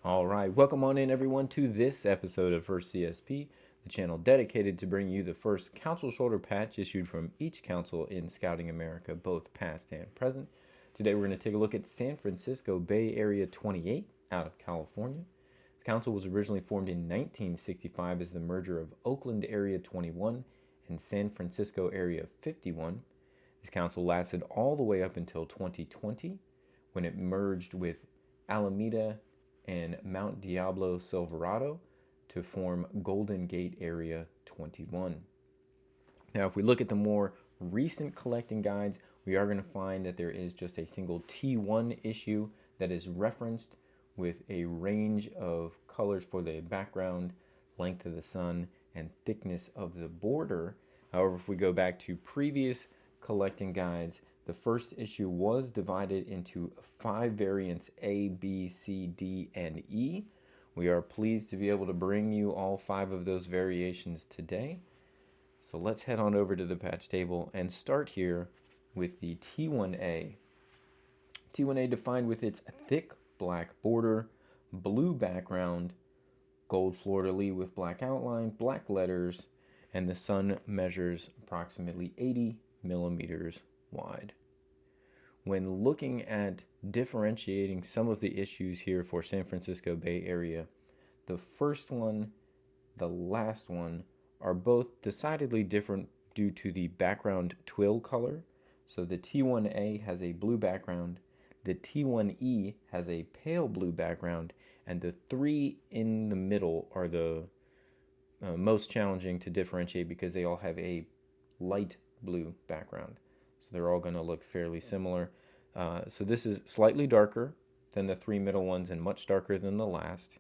All right, welcome on in everyone to this episode of First CSP, the channel dedicated to bring you the first council shoulder patch issued from each council in Scouting America, both past and present. Today we're going to take a look at San Francisco Bay Area 28 out of California. This council was originally formed in 1965 as the merger of Oakland Area 21 and San Francisco Area 51. This council lasted all the way up until 2020 when it merged with Alameda and Mount Diablo Silverado to form Golden Gate Area 21. Now, if we look at the more recent collecting guides, we are going to find that there is just a single T1 issue that is referenced with a range of colors for the background, length of the sun, and thickness of the border. However, if we go back to previous collecting guides, the first issue was divided into 5 variants A, B, C, D, and E. We are pleased to be able to bring you all 5 of those variations today. So let's head on over to the patch table and start here with the T1A. T1A defined with its thick black border, blue background, gold fleur-de-lis with black outline, black letters, and the sun measures approximately 80 millimeters wide. When looking at differentiating some of the issues here for San Francisco Bay Area, the first one, the last one, are both decidedly different due to the background twill color. So the T1A has a blue background, the T1E has a pale blue background, and the 3 in the middle are the most challenging to differentiate because they all have a light blue background. So they're all going to look fairly similar. So this is slightly darker than the 3 middle ones and much darker than the last.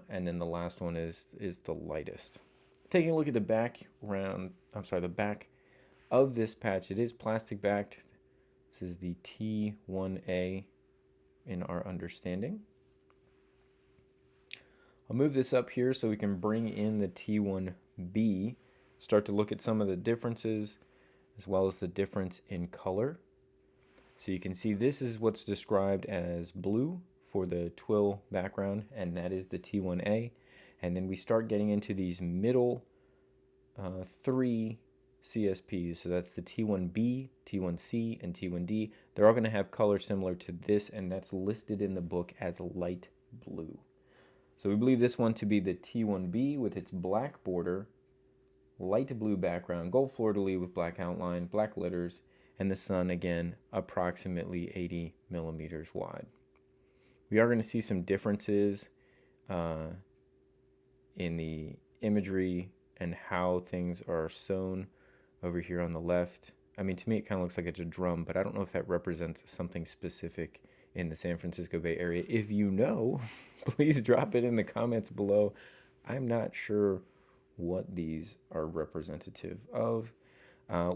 And then the last one is the lightest. Taking a look at the back of this patch, it is plastic backed. This is the T1A in our understanding. I'll move this up here so we can bring in the T1B, start to look at some of the differences as well as the difference in color. So you can see this is what's described as blue for the twill background, and that is the T1A. And then we start getting into these middle 3 CSPs. So that's the T1B, T1C, and T1D. They're all going to have color similar to this, and that's listed in the book as light blue. So we believe this one to be the T1B with its black border, light blue background, gold fleur-de-lis with black outline, black letters, and the sun, again, approximately 80 millimeters wide. We are going to see some differences in the imagery and how things are sewn over here on the left. I mean, to me, it kind of looks like it's a drum, but I don't know if that represents something specific in the San Francisco Bay Area. If you know, please drop it in the comments below. I'm not sure what these are representative of.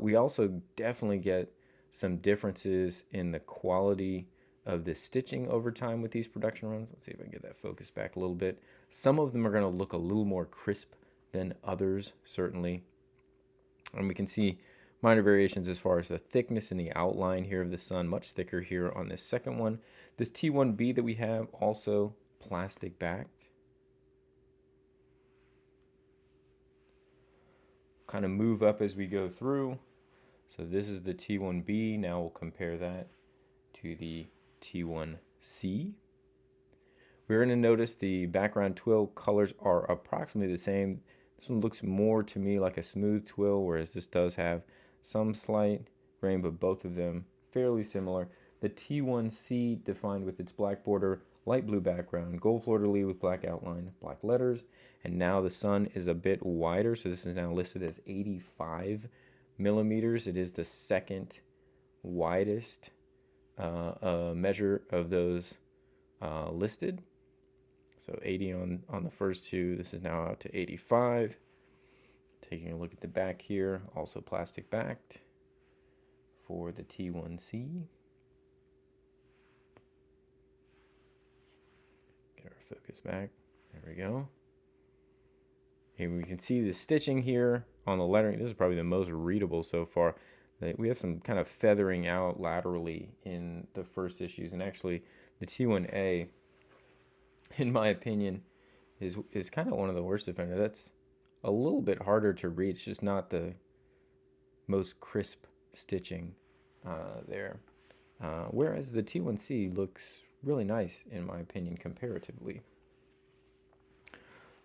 We also definitely get some differences in the quality of the stitching over time with these production runs. Let's see if I can get that focus back a little bit. Some of them are going to look a little more crisp than others, certainly. And we can see minor variations as far as the thickness and the outline here of the sun, much thicker here on this second one. This T1B that we have, also plastic backed. Kind of move up as we go through. So this is the T1B. Now we'll compare that to the T1C. We're going to notice the background twill colors are approximately the same. This one looks more to me like a smooth twill, whereas this does have some slight grain, but both of them fairly similar. The T1C defined with its black border, light blue background, gold fleur-de-lis with black outline, black letters, and now the sun is a bit wider, so this is now listed as 85 millimeters. It is the second widest measure of those listed. So 80 on the first 2. This is now out to 85. Taking a look at the back here, also plastic backed for the T1C. Get our focus back. There we go. And we can see the stitching here on the lettering. This is probably the most readable so far. We have some kind of feathering out laterally in the first issues, and actually the T1A in my opinion, is kind of one of the worst offender. That's a little bit harder to read. It's just not the most crisp stitching there. Whereas the T1C looks really nice, in my opinion, comparatively.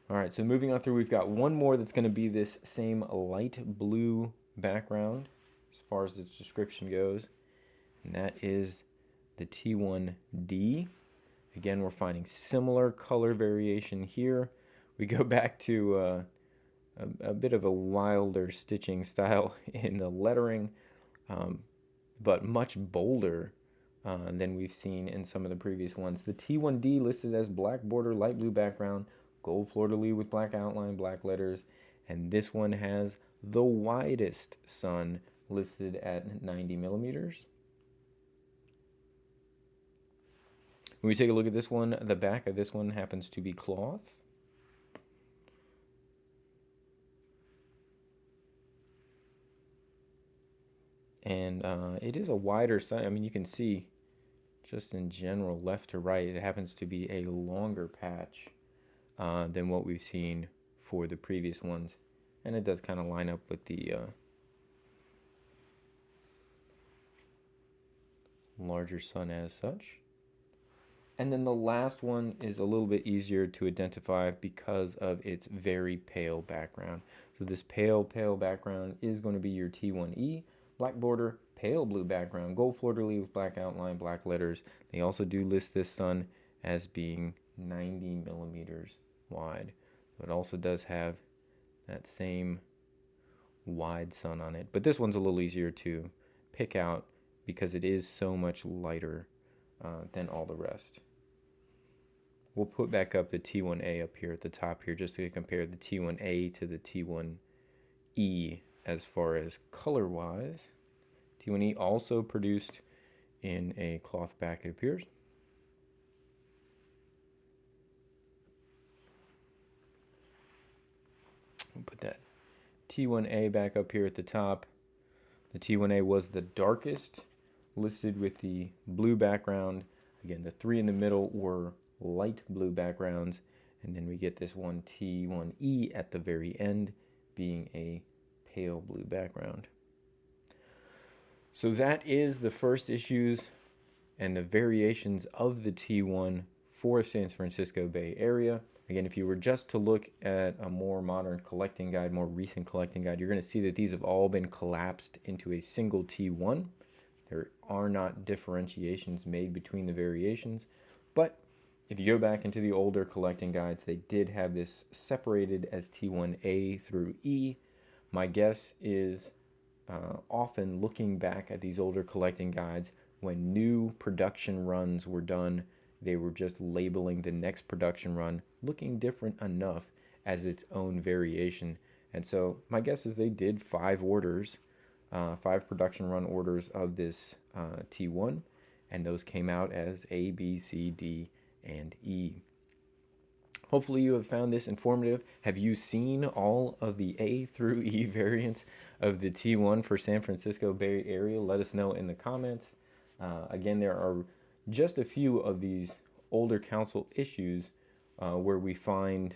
All right, so moving on through, we've got one more that's going to be this same light blue background as far as its description goes, and that is the T1D. Again, we're finding similar color variation here. We go back to a bit of a wilder stitching style in the lettering, but much bolder than we've seen in some of the previous ones. The T1D listed as black border, light blue background, gold fleur-de-lis with black outline, black letters, and this one has the widest sun listed at 90 millimeters. When we take a look at this one, the back of this one happens to be cloth. And it is a wider sun. I mean, you can see just in general, left to right, it happens to be a longer patch than what we've seen for the previous ones. And it does kind of line up with the larger sun as such. And then the last one is a little bit easier to identify because of its very pale background. So this pale background is going to be your T1E, black border, pale blue background, gold fleur-de-lis with black outline, black letters. They also do list this sun as being 90 millimeters wide. So it also does have that same wide sun on it. But this one's a little easier to pick out because it is so much lighter than all the rest. We'll put back up the T1A up here at the top here just to compare the T1A to the T1E as far as color-wise. T1E also produced in a cloth back, it appears. We'll put that T1A back up here at the top. The T1A was the darkest, listed with the blue background. Again, the three in the middle were light blue backgrounds, and then we get this one T1E at the very end being a pale blue background. So that is the first issues and the variations of the T1 for San Francisco Bay Area. Again, if you were just to look at a more modern collecting guide, more recent collecting guide, you're going to see that these have all been collapsed into a single T1. There are not differentiations made between the variations, but if you go back into the older collecting guides, they did have this separated as T1A through E. My guess is often looking back at these older collecting guides, when new production runs were done, they were just labeling the next production run looking different enough as its own variation. And so my guess is they did 5 orders, 5 production run orders of this T1, and those came out as A, B, C, D, and E. Hopefully you have found this informative. Have you seen all of the A through E variants of the T1 for San Francisco Bay Area? Let us know in the comments. Again, there are just a few of these older council issues where we find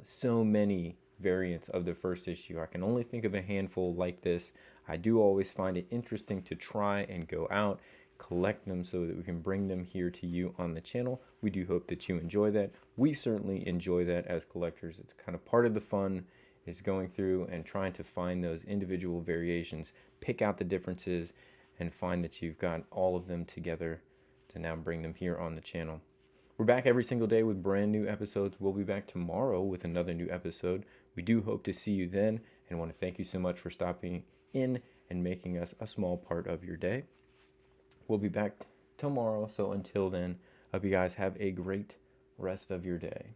so many variants of the first issue. I can only think of a handful like this. I do always find it interesting to try and go out, collect them so that we can bring them here to you on the channel. We do hope that you enjoy that. We certainly enjoy that as collectors. It's kind of part of the fun, is going through and trying to find those individual variations, pick out the differences, and find that you've got all of them together to now bring them here on the channel. We're back every single day with brand new episodes. We'll be back tomorrow with another new episode. We do hope to see you then, and want to thank you so much for stopping in and making us a small part of your day. We'll be back tomorrow, so until then, hope you guys have a great rest of your day.